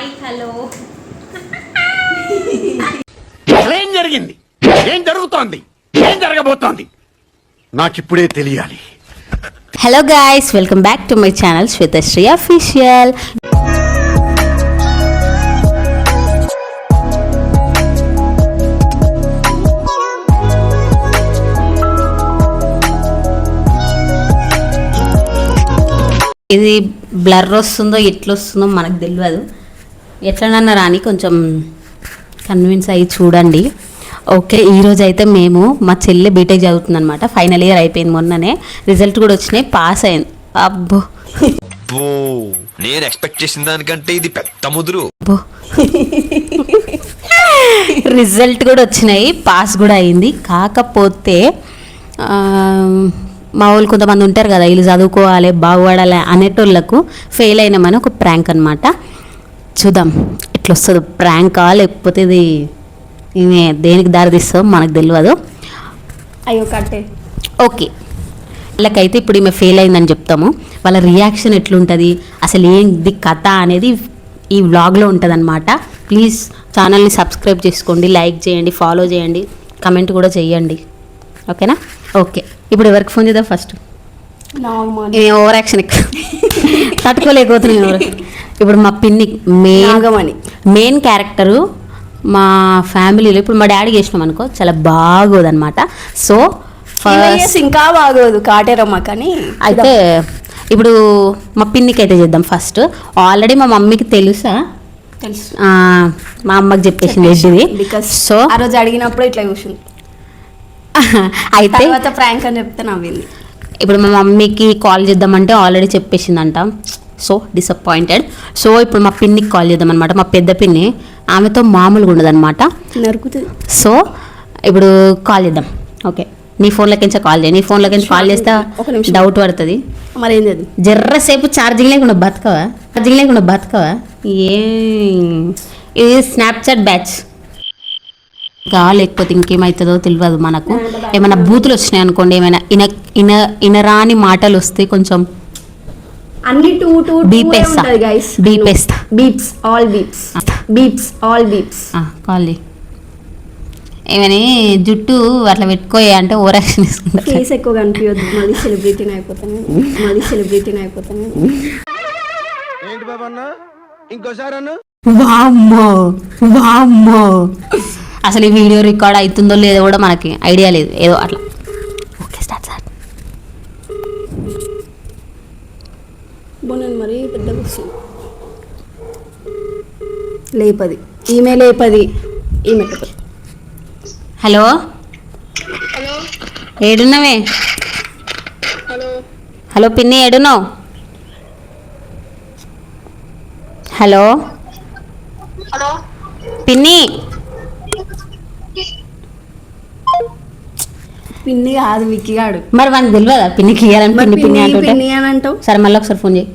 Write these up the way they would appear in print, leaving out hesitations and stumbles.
Hi hello ఏం జరిగింది, ఏం జరుగుతోంది, ఏం జరగబోతోంది నాకిప్పుడే తెలియాలి. Hello guys, welcome back to my channel Shwetashree official. ఇది బ్లర్ వస్తుందో ఎట్లా వస్తుందో మనకు తెలియదు. ఎట్లనన్నా రాని కొంచెం కన్విన్స్ అయ్యి చూడండి. ఓకే, ఈరోజు అయితే మేము మా చెల్లె బీటెక్ చదువుతుంది అనమాట. ఫైనల్ ఇయర్ అయిపోయింది, మొన్ననే రిజల్ట్ కూడా వచ్చినాయి, పాస్ అయింది. అబ్బో నేను ఎక్స్పెక్ట్ చేసిన దానికంటే ఇది పెద్ద ముదురు. రిజల్ట్ కూడా వచ్చినాయి, పాస్ కూడా అయింది. కాకపోతే మా వాళ్ళు కొంతమంది ఉంటారు కదా, వీళ్ళు చదువుకోవాలి బాగుపడాలి అనేటోళ్ళకు ఫెయిల్ అయినామని ఒక ప్రాంక్ అనమాట. చూద్దాం ఎట్లా వస్తుందో, ప్రాంకా లేకపోతే ఇది ఈమె దేనికి దారి తీస్తుందో మనకు తెలియదు. అయ్యో కట్టే. ఓకే, వాళ్ళకైతే ఇప్పుడు ఈమె ఫెయిల్ అయిందని చెప్తాము. వాళ్ళ రియాక్షన్ ఎట్లుంటుంది, అసలు ఏంది కథ అనేది ఈ వ్లాగ్లో ఉంటుంది అనమాట. ప్లీజ్ ఛానల్ని సబ్స్క్రైబ్ చేసుకోండి, లైక్ చేయండి, ఫాలో చేయండి, కమెంట్ కూడా చేయండి. ఓకేనా? ఓకే, ఇప్పుడు ఎవరికి ఫోన్ చేద్దాం ఫస్ట్? ఓవర్ యాక్షన్ తట్టుకోలేకపోతున్నాయి ఎవరు. ఇప్పుడు మా పిన్ని మెయిన్ క్యారెక్టరు మా ఫ్యామిలీలో. ఇప్పుడు మా డాడీకి చేసినాం అనుకో, చాలా బాగోదన్నమాట. సో ఫస్ట్ ఇంకా బాగోదు కాటేరమ్మ. కానీ అయితే ఇప్పుడు మా పిన్నికి అయితే చేద్దాం ఫస్ట్. ఆల్రెడీ మా మమ్మీకి తెలుసు, మా అమ్మకి చెప్పేసింది ఇది. సో ఆ రోజు అడిగినప్పుడు ఇట్లా చూసింది. అయితే ప్రాంక్ అని చెప్తే నవ్వింది. ఇప్పుడు మా మమ్మీకి కాల్ చేద్దామంటే ఆల్రెడీ చెప్పేసిందంట. So disappointed. సో ఇప్పుడు మా పిన్నికి కాల్ చేద్దాం అనమాట. మా పెద్ద పిన్ని, ఆమెతో మామూలుగా ఉండదు అనమాట, నరుకుతుంది. సో ఇప్పుడు కాల్ చేద్దాం. ఓకే, నీ ఫోన్లోకించా కాల్ చేయి. నీ ఫోన్లోకించి కాల్ చేస్తే డౌట్ పడుతుంది. మరి ఏంది అది? జర్రసేపు ఛార్జింగ్ లేకుండా బతకవా? ఇది స్నాప్చాట్ బ్యాచ్ గా లేకపోతే ఇంకేమవుతుందో తెలియదు మనకు. ఏమైనా బూతులు వచ్చినాయి అనుకోండి, ఏమైనా ఇనరాని మాటలు వస్తే కొంచెం అన్ని బీపేస్తా. కాల్ ఏమని జుట్టు అట్లా పెట్టుకోయే అంటే ఓవర్ యాక్షన్ తీసుకుంటా. ఫేస్ ఎక్కువ కనిపించద్దు, మళ్ళీ సెలబ్రిటీని అయిపోతాను. ఏంటి బాబన్న ఇంకోసారి అన్న? వామ్మో అసలు ఈ వీడియో రికార్డ్ అవుతుందో లేదో కూడా మనకి ఐడియా లేదు, ఏదో అట్లా. Okay, start. మరి పెద్ద క్వశ్చన్. ఈమె లేపది. హలో, ఏడున్నావే? హలో పిన్ని, ఏడున్నావు? హలో పిన్ని. పిన్ని కాదు, విక్కిగాడు. మరి మనకు తెలియదా పిన్నికి ఇవ్వాలని? పిన్ని అంటావు. సరే మళ్ళీ ఒకసారి ఫోన్ చేయి.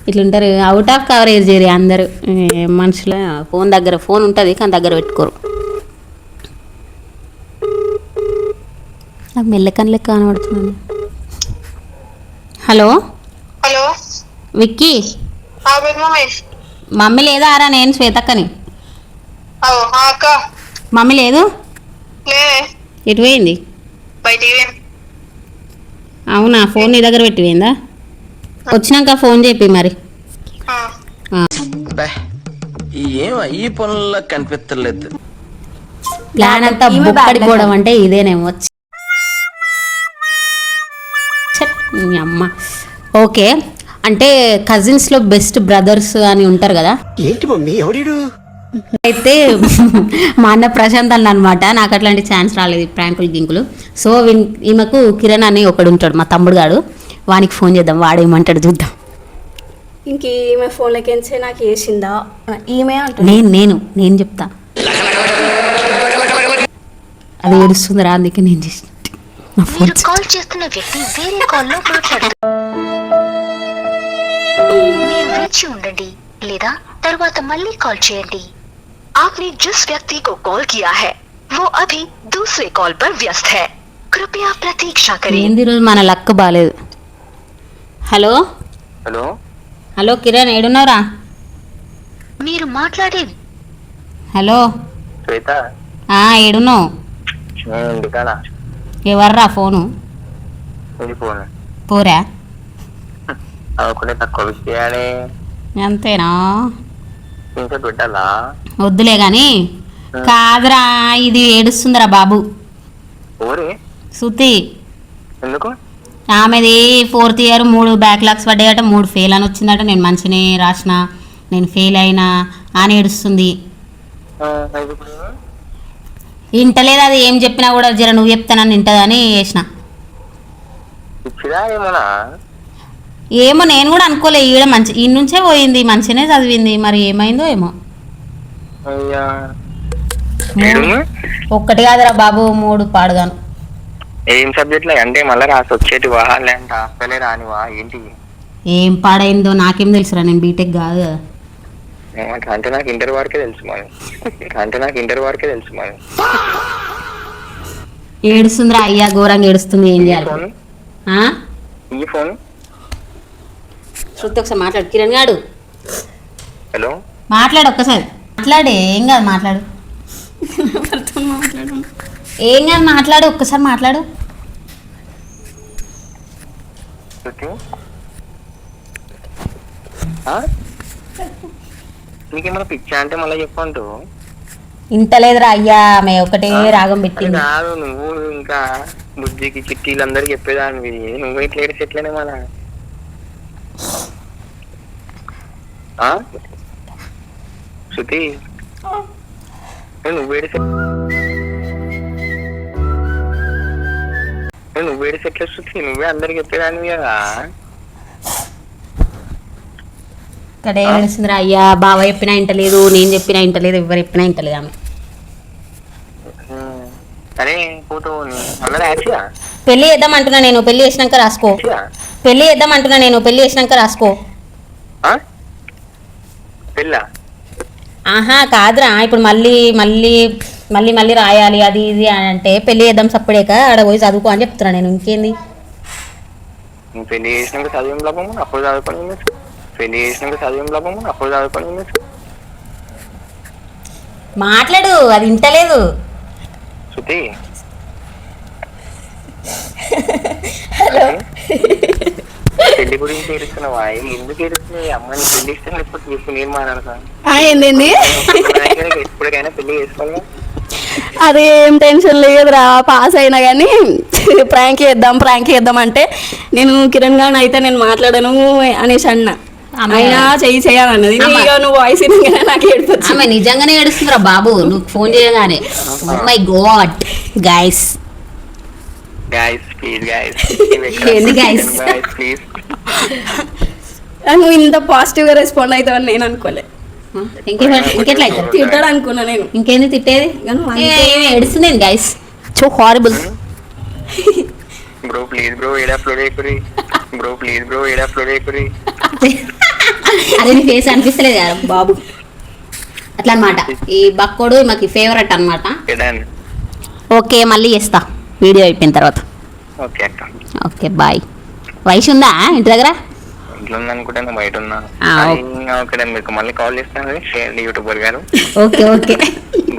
ఇట్లుంటారు, అవుట్ ఆఫ్ కవరేజ్ చేయరు అందరు మనుషుల. ఫోన్ ఉంటుంది కానీ దగ్గర పెట్టుకోరు. నాకు మెల్లకని లెక్క కనబడుతుంది. హలో విక్కీ, మమ్మీ లేదా ఆరా? నేను శ్వేతక్కని. మమ్మీ లేదు, ఎటు పోయింది? అవునా, ఫోన్ నీ దగ్గర పెట్టిపోయిందా? వచ్చినాక ఫోన్ చెప్పి మరి. ఈ పనుల్లో కనిపించలేదు. ప్లాన్ అంతా బుక్కడిపోవడం అంటే ఇదేనేమో. అమ్మ ఓకే, అంటే కజిన్స్లో బెస్ట్ బ్రదర్స్ అని ఉంటారు కదా. ఏంటి మమ్మీ ఎవడు? అయితే మా అన్న ప్రశాంత్ అన్న అనమాట. నాకు అట్లాంటి ఛాన్స్ రాలేదు ప్రాంకులు గింకులు. సో ఈమెకు కిరణ్ అని ఒకడు ఉంటాడు, మా తమ్ముడు గాడు. వానికి ఫోన్ చేద్దాం, వాడేమంటాడు చూద్దాం. ఇంకేమే ఫోన్లకి నాకు వేసిందా? ఈమె నేను చెప్తా. అది ఏడుస్తుందిరా, అందుకే నేను చేసిన. కాల్ చేస్తున్న వ్యక్తి వేరే కాల్లో వేచి ఉండండి లేదా తర్వాత మళ్ళీ కాల్ చేయండి. आपने जिस व्यक्ति को कॉल किया है वो अभी दूसरे कॉल पर व्यस्त है, कृपया प्रतीक्षा करें. ఏంది రోజు మన లక్ బాలేదు. హలో కిరణ్, ఏడున్నావురా? మీరు మాట్లాడే హలో శ్వేత ఏడున్నావు? ఇంటికాడ ఎవర్రా ఫోను? ఇది ఫోన్ పోరా అనుకుంటే తక్కువ విషయాలే అంతేనా? ఇంకా పెట్టాలా? వద్దులే గాని కాదురా, ఇది ఏడుస్తుందిరా బాబు. ఊరి శృతి ఎందుకు? ఆమెది 4th ఇయర్ 3 బ్యాక్లాగ్స్ పడ్డాయట, 3 ఫెయిల్ అని వచ్చిందట. నేను మంచినే రాసిన, నేను ఫెయిల్ అయినా అని ఏడుస్తుంది. ఇది ఇప్పుడు వింటలేదు, అది ఏం చెప్పినా కూడా జర నువ్వు చెప్తానని వింటదని చేసిన. ఇచ్చిరా ఏమన్నా? ఏమో నేను కూడా అనుకోలే, ఈడ మంచి ఈ నుంచే పోయింది, మంచినే చదివింది, మరి ఏమైందో ఏమో. అయ్యా ఒక్కటి కాదురా బాబు, 3 పాడుగాను. ఏం సబ్జెక్టులు అంటే మళ్ళీ రాసి వచ్చేటి వాహాలే అంటే అసలే రానివా ఏంటి? ఏం పాడైందో నాకేం తెలుసురా, నేను బీటెక్ కాదు కదా. అంటే నాకు ఇంటర్ వరకే తెలుసు మరి ఏడుస్తుందిరా అయ్యా, ఘోరంగా ఏడుస్తుంది. ఏం చేయాలి? ఫోన్ ఆ? ఈ ఫోన్ శృతి ఒకసారి మాట్లాడు, కిరణ్ గాడు హలో మాట్లాడు, ఒక్కసారి మాట్లాడే. ఏం కాదు మాట్లాడు, ఏం కాదు మాట్లాడు, ఒక్కసారి మాట్లాడు. శృతి నీకేమన్నా పిచ్చా అంటే మళ్ళీ చెప్పంటూ ఇంటలేదురా అయ్యా, ఆమె ఒకటే రాగం పెట్టింది. కాదు నువ్వు ఇంకా బుజ్జికి చిట్టీలు అందరికి చెప్పేదానివి, నువ్వు ఇట్లా ఏడిసి ఎట్లనే మన శృతి నువ్వు ఏడిసి ఎట్లా శృతి, నువ్వే అందరికి చెప్పేదానివి కదా. ఇక్కడే ఏడుస్తుందిరా అయ్యా, బావ చెప్పినా ఇంటలేదు, నేను చెప్పినా ఇంటలేదు, ఎవరు చెప్పినా ఇంటలేదు ఆమె. సరే పోతూ మళ్ళీ రాచిగా పెళ్లి చేద్దాం అంటున్నా నేను, పెళ్లి చేసినాక రాసుకో. పెళ్లి చేద్దాం అంటున్నా నేను, పెళ్లి చేసినాక రాసుకో. పెళ్ళా? ఆహా కాదురా, ఇప్పుడు మళ్ళీ మళ్ళీ మళ్ళీ మళ్ళీ రాయాలి అది ఇది అని అంటే పెళ్లి చేద్దాం సప్పుడేక ఆడ పోయి చదువుకో అని చెప్తున్నా నేను. ఇంకేంది? నువ్వు పెళ్లి చేసినాక చదివేం లాభము, అప్పుడు చదువుకొని మాట్లాడు, అది ఇంటలేదు. శృతి హలో పెళ్లి గురించి ఏడుస్తున్నావా? ఎందుకు ఏడుస్తున్నావు? అమ్మాయిని పెళ్లి ఇష్టం లేకపోతే చెప్పు, నేను మాట్లాడతాను. ఏంటండి? ఎప్పటికైనా పెళ్లి చేసుకోవాలా? అదేం టెన్షన్ లేదురా, పాస్ అయినా కానీ ప్రాంక్ చేద్దాం అంటే నేను కిరణ్ గారిని అయితే నేను మాట్లాడను అనేసి అన్నా. అయినా చేయాలన్నది. నువ్వు వాయిస్ వినగానే నాకు ఏడుపు. ఆమె నిజంగానే ఏడుస్తుందిరా బాబు, నువ్వు ఫోన్ చేయగానే. మై గాడ్ గైస్, ఏంది guys? ప్లీజ్ నువ్వు ఇంత పాజిటివ్ గా రెస్పాండ్ అవుతావని నేను అనుకోలే. ఇంకెట్లా అవుతారు? తిట్టాడు అనుకున్నా నేను. ఇంకేంది తిట్టేది? ఏడుస్తుంది guys, so horrible. Bro please bro ఏడా అప్లోడ్ అయిపోయి అదే నీ ఫేస్ అనిపిస్తలేదు కదా బాబు. అట్లా అనమాట, ఈ బక్కోడు మాకు ఫేవరెట్ అనమాట. ఓకే మళ్ళీ చేస్తా వీడియో అయిపోయిన తర్వాత. ఓకే అక్క, ఓకే బాయ్. వయసు ఉందా ఇంటి దగ్గర? ఇంట్లో ఉందనుకుంటే నేను బయట ఉన్నా. ఓకే మీకు మళ్ళీ కాల్ చేస్తాను, చేయండి యూట్యూబర్ గారు. ఓకే ఓకే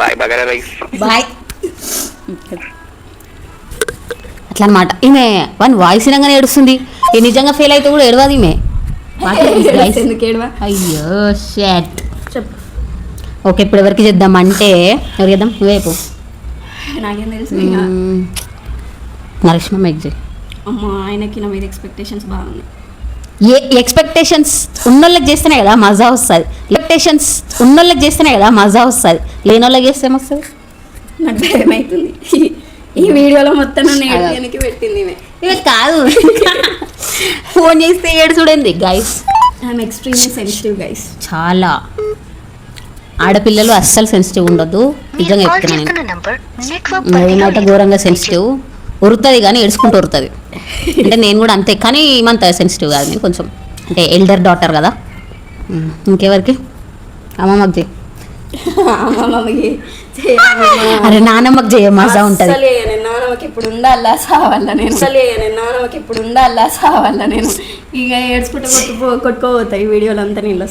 బాయ్ బగారా రైస్ బాయ్. అట్లా అనమాట. ఈమె వన్ వాయిస్ వినగానే ఏడుస్తుంది. నిజంగా ఫెయిల్ అయితే కూడా ఏడవదు ఈమె. ఎందుకు ఏడవా? అయ్యో షట్. చెప్పు. ఓకే ఇప్పుడు ఎవరికి చేద్దాం అంటే, ఎవరు చేద్దాం? నువ్వేపు. నాకేం తెలుసు. నరేష్మ మెగ్జీ. అమ్మా ఆయనకి నా మీద ఎక్స్పెక్టేషన్స్ బాగున్నాయి. ఎక్స్పెక్టేషన్స్ ఉన్నోళ్ళకి చేస్తేనే కదా మజా వస్తుంది. లేని వాళ్ళకి చేస్తే ఏమొస్తుంది? నాకు భయం అవుతుంది. ఈ వీడియోలో మొత్తం నన్ను ఏడికి పెట్టింది ఇవి కాదు, ఫోన్ చేస్తే ఏడు చూడండి guys. I'm extremely sensitive guys. చాలా ఆడపిల్లలు అస్సలు సెన్సిటివ్ ఉండొద్దు, నిజంగా చెప్తున్నాను నేను. ఏమంటే ఘోరంగా సెన్సిటివ్, ఉరుతుంది కానీ ఏడుచుకుంటూ ఉరుతుంది. అంటే నేను కూడా అంతే, కానీ ఏమంత సెన్సిటివ్ కాదు నేను, కొంచెం అంటే ఎల్డర్ డాటర్ కదా. ఇంకెవరికి? అమ్మమ్మకి చేయి. అరే నానమ్మకి చేయ, మజా ఉంటుంది. నానమ్మకి ఇప్పుడు ఉండాలా సావాలా నేను ఇక ఏడ్చుకుంటూ కొట్టుకోపోతాయి ఈ వీడియోలు అంతా నీళ్ళు.